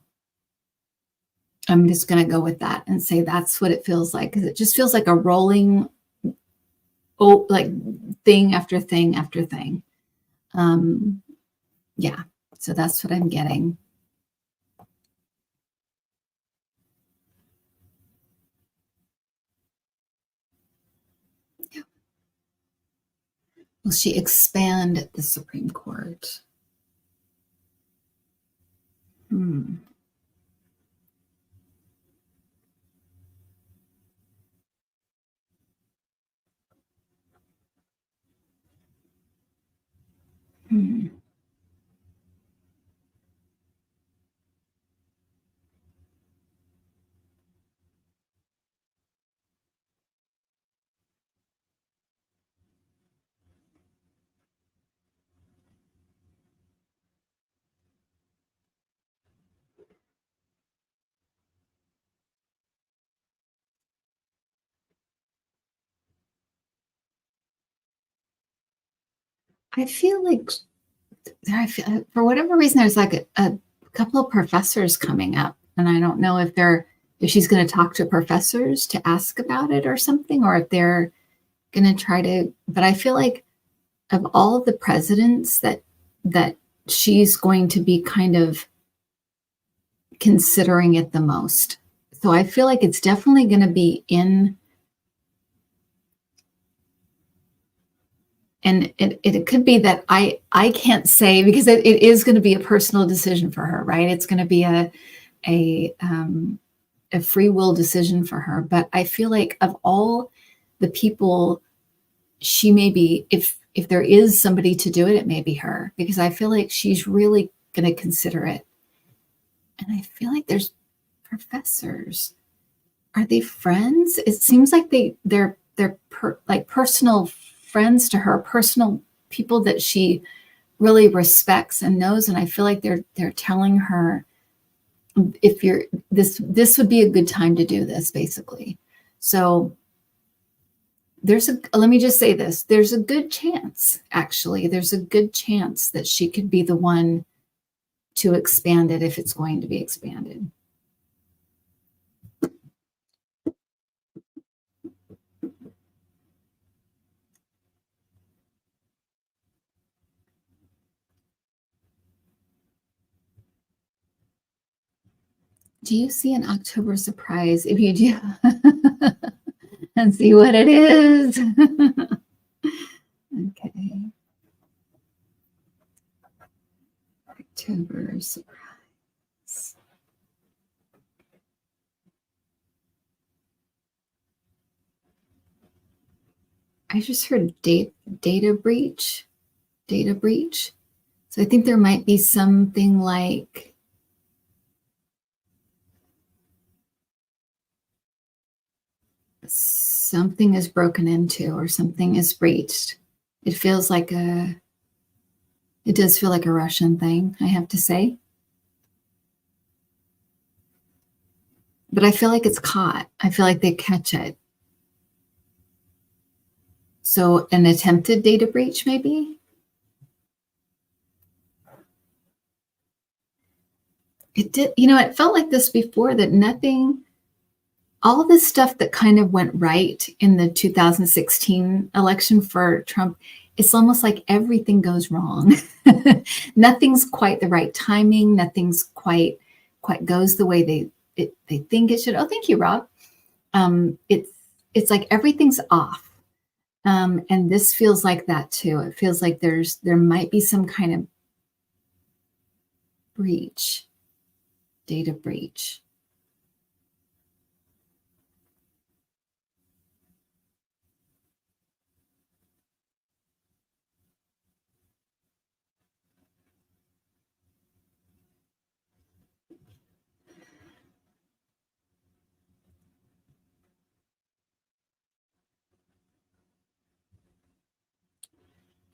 I'm just going to go with that and say that's what it feels like, because it just feels like a rolling, like thing after thing after thing. Yeah, so that's what I'm getting. Will she expand the Supreme Court? Hmm. I feel like for whatever reason, there's like a couple of professors coming up, and I don't know if she's going to talk to professors to ask about it or something, or if they're going to try to. But I feel like of all of the presidents that she's going to be kind of considering it the most. So I feel like it's definitely going to be in. And it could be that I can't say, because it is going to be a personal decision for her, right? It's going to be a free will decision for her. But I feel like of all the people, she may be, if there is somebody to do it, it may be her, because I feel like she's really going to consider it. And I feel like there's professors. Are they friends? It seems like they're like personal friends to her, personal people that she really respects and knows. And I feel like they're telling her, if you're this would be a good time to do this, basically. So let me just say this, there's a good chance, actually, there's a good chance that she could be the one to expand it if it's going to be expanded. Do you see an October surprise? If you do, and see what it is. Okay. October surprise. I just heard data breach. Data breach. So I think there might be something like something is broken into or something is breached. It feels like it does feel like a Russian thing, I have to say. but I feel like it's caught. I feel like they catch it. So an attempted data breach, maybe? It did, it felt like this before, that nothing, all this stuff that kind of went right in the 2016 election for Trump, it's almost like everything goes wrong. Nothing's quite the right timing. Nothing's quite goes the way they think it should. Oh, thank you, Rob. It's like everything's off. And this feels like that too. It feels like there might be some kind of breach, data breach.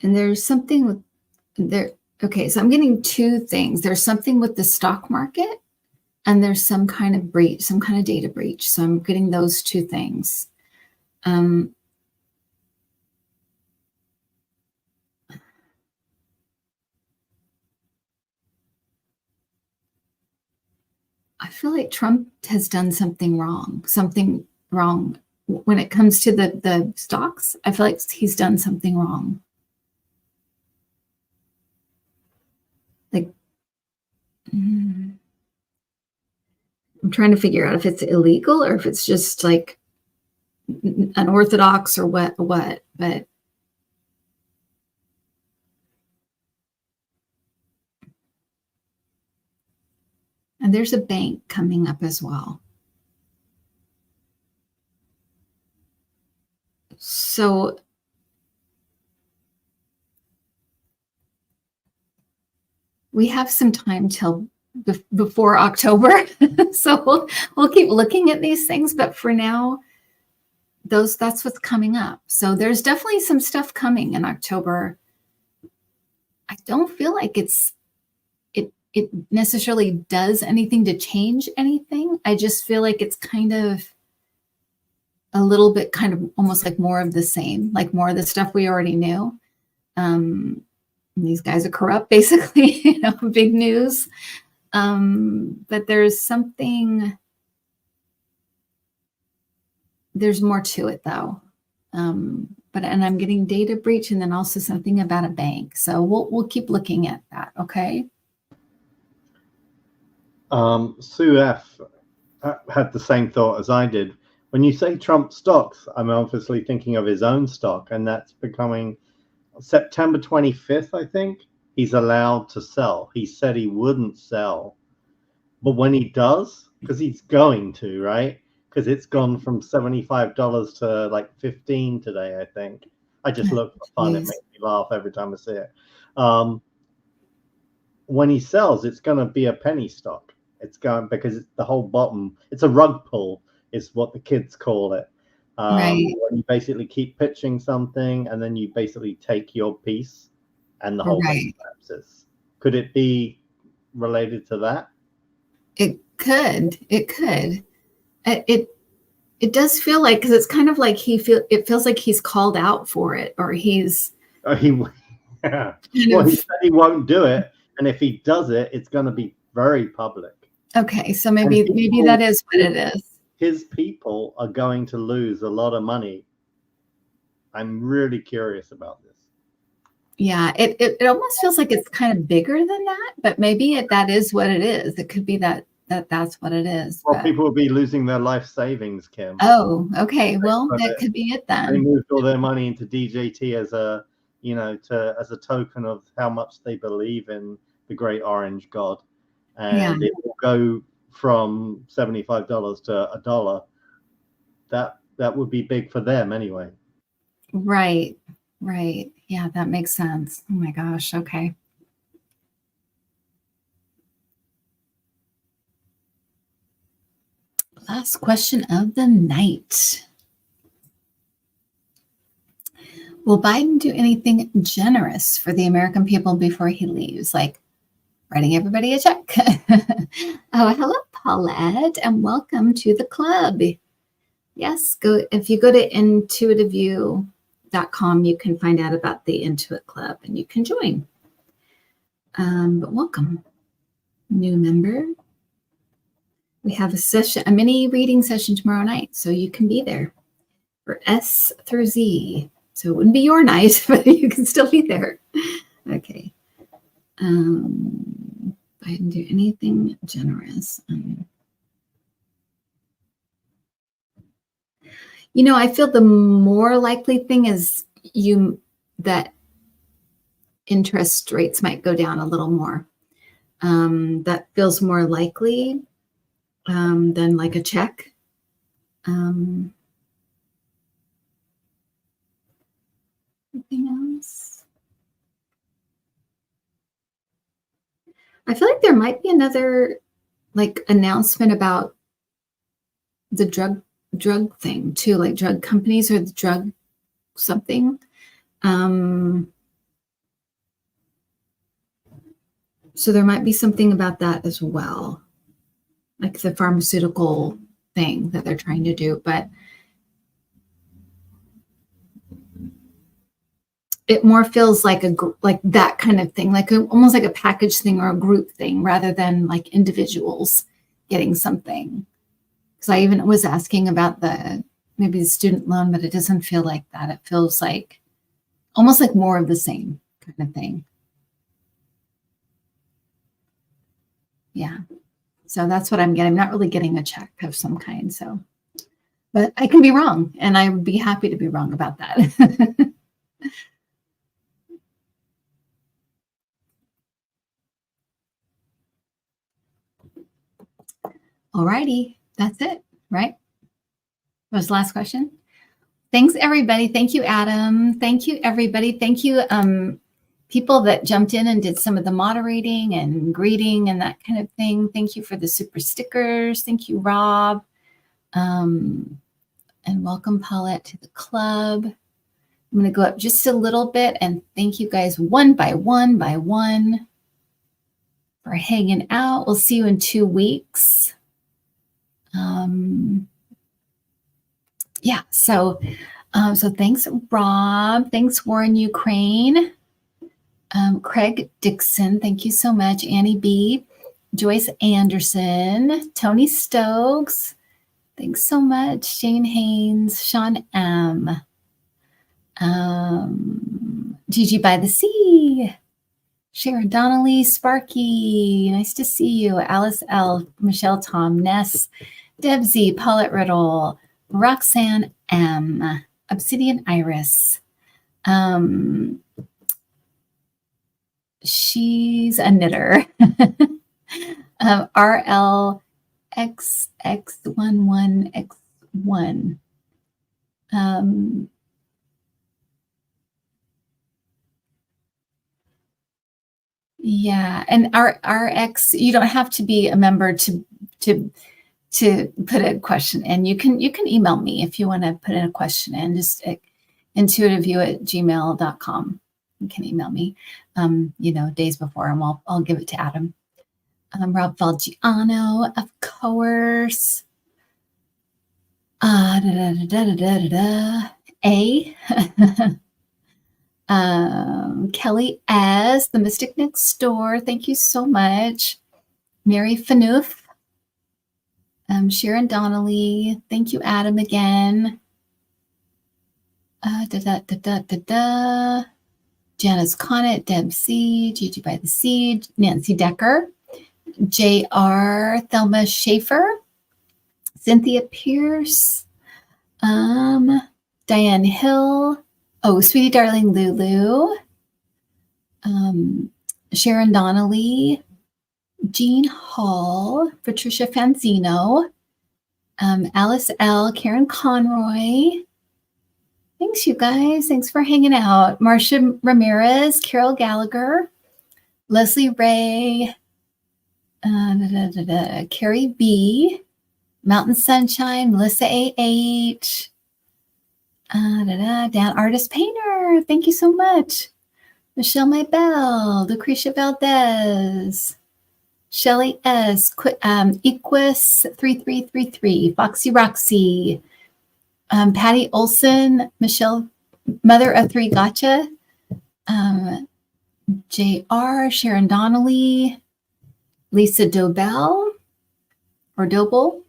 And there's something with there. Okay, so I'm getting two things. There's something with the stock market, and there's some kind of breach, some kind of data breach. So I'm getting those two things. I feel like Trump has done something wrong when it comes to the stocks. I feel like he's done something wrong. Like, I'm trying to figure out if it's illegal or if it's just like unorthodox or what, but and there's a bank coming up as well. So we have some time till before October. So we'll keep looking at these things, but for now, that's what's coming up. So there's definitely some stuff coming in October. I don't feel like it necessarily does anything to change anything. I just feel like it's kind of a little bit kind of almost like more of the same, like more of the stuff we already knew. These guys are corrupt, basically, big news. But there's more to it though. And I'm getting data breach and then also something about a bank. So we'll keep looking at that. Okay. Sue F had the same thought as I did. When you say Trump stocks, I'm obviously thinking of his own stock, and that's becoming September 25th, I think, he's allowed to sell. He said he wouldn't sell. But when he does, because he's going to, right? Because it's gone from $75 to like $15 today, I think. I just look for fun. It makes me laugh every time I see it. When he sells, it's going to be a penny stock. It's going because it's the whole bottom. It's a rug pull, is what the kids call it. Right. When you basically keep pitching something and then you basically take your piece and the whole thing collapses. Could it be related to that? It could. It does feel like, because it's kind of like it feels like he's called out for it, or he's. Well, he said he won't do it, and if he does it, it's going to be very public. Okay, so maybe that is what it is. His people are going to lose a lot of money. I'm really curious about this. Yeah, it almost feels like it's kind of bigger than that, but maybe that is what it is. It could be that's what it is. Well, people will be losing their life savings, Kim. Oh, okay. Well, that could be it then. They moved all their money into DJT as a token of how much they believe in the great orange god, and it will go from $75 to $1. That would be big for them anyway. Right. Yeah, that makes sense. Oh my gosh. Okay. Last question of the night. Will Biden do anything generous for the American people before he leaves? Like writing everybody a check. Oh, hello, Paulette, and welcome to the club. Yes, if you go to intuitiveview.com, you can find out about the Intuit Club and you can join. But welcome, new member. We have a mini reading session tomorrow night, so you can be there for S through Z. So it wouldn't be your night, but you can still be there. Okay. I didn't do anything generous. I feel the more likely thing is that interest rates might go down a little more. That feels more likely than like a check. Anything else? I feel like there might be another announcement about the drug thing too, like drug companies or the drug something. So there might be something about that as well, like the pharmaceutical thing that they're trying to do, but it more feels like that kind of thing, almost like a package thing or a group thing rather than like individuals getting something. Because I even was asking about maybe the student loan, but it doesn't feel like that. It feels like almost like more of the same kind of thing. Yeah. So that's what I'm getting. I'm not really getting a check of some kind. So, but I can be wrong, and I would be happy to be wrong about that. All righty. That's it, right? That was the last question. Thanks, everybody. Thank you, Adam. Thank you, everybody. Thank you, people that jumped in and did some of the moderating and greeting and that kind of thing. Thank you for the super stickers. Thank you, Rob. And welcome, Paulette, to the club. I'm going to go up just a little bit and thank you guys one by one for hanging out. We'll see you in 2 weeks. Yeah, so thanks, Rob. Thanks, Warren, Ukraine. Craig Dixon, thank you so much. Annie B. Joyce Anderson. Tony Stokes, thanks so much. Jane Haynes. Sean M. Gigi by the Sea. Sharon Donnelly. Sparky, nice to see you. Alice L. Michelle Tom. Ness. Deb Z. Paulette Riddle. Roxanne M. Obsidian Iris. She's a knitter. RLXX11X1. Yeah, and RX, you don't have to be a member to put a question in. You can email me if you want to put in a question in, just intuitiveview@gmail.com. You can email me, days before, and I'll give it to Adam. Rob Falgiano, of course. Kelly S, the Mystic Next Door. Thank you so much. Mary Fanoof. Sharon Donnelly. Thank you, Adam, again. Janice Conant, Deb C, Gigi by the Sea, Nancy Decker, J.R. Thelma Schaefer, Cynthia Pierce, Diane Hill, Sweetie Darling Lulu, Sharon Donnelly, Jean Hall, Patricia Fanzino, Alice L, Karen Conroy. Thanks, you guys. Thanks for hanging out. Marcia Ramirez, Carol Gallagher, Leslie Ray, Carrie B, Mountain Sunshine, Melissa A.H., Dan Artist Painter. Thank you so much. Michelle Maybell, Lucretia Valdez, Shelly S, Equus 3333, Foxy Roxy, Patty Olson, Michelle, Mother of Three Gotcha, JR, Sharon Donnelly, Lisa Dobell or Doble,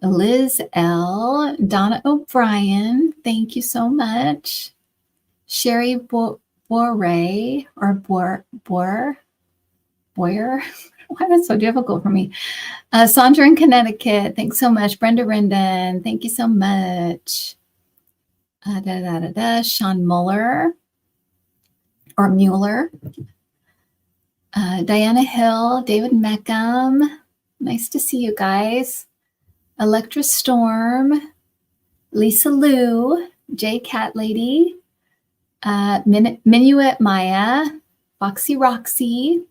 Liz L, Donna O'Brien, thank you so much. Sherry Boyer or Boyer. Why that's so difficult for me. Sandra in Connecticut, thanks so much. Brenda Rendon, thank you so much. Sean Muller or Mueller. Diana Hill, David Meckham, nice to see you guys. Electra Storm, Lisa Lou, J Cat Lady, Minuet Maya, Foxy Roxy,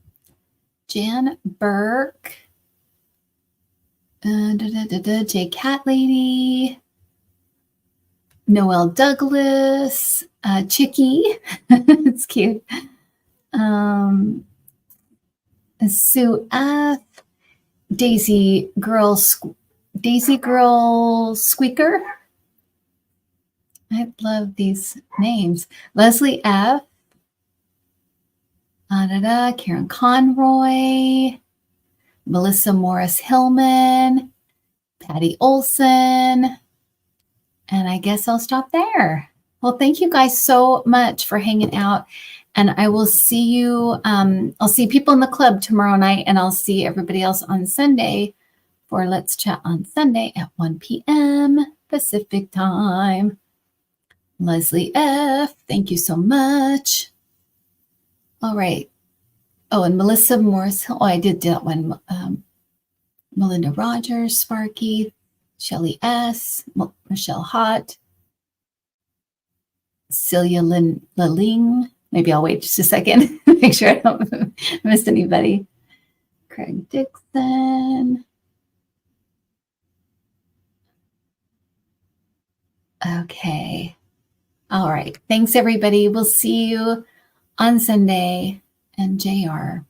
Jan Burke, J Cat Lady, Noelle Douglas, Chicky, it's cute. Sue F, Daisy Girl Squeaker. I love these names. Leslie F, Karen Conroy, Melissa Morris Hillman, Patty Olson, and I guess I'll stop there. Well, thank you guys so much for hanging out, and I will see you. I'll see people in the club tomorrow night, and I'll see everybody else on Sunday for Let's Chat on Sunday at 1 p.m. Pacific time. Leslie F, thank you so much. All right. Oh, and Melissa Morris. Oh, I did that one. Melinda Rogers, Sparky, Shelly S, Michelle Hott, Celia Laling. Maybe I'll wait just a second. Make sure I don't miss anybody. Craig Dixon. Okay. All right. Thanks, everybody. We'll see you on Sunday. And JR.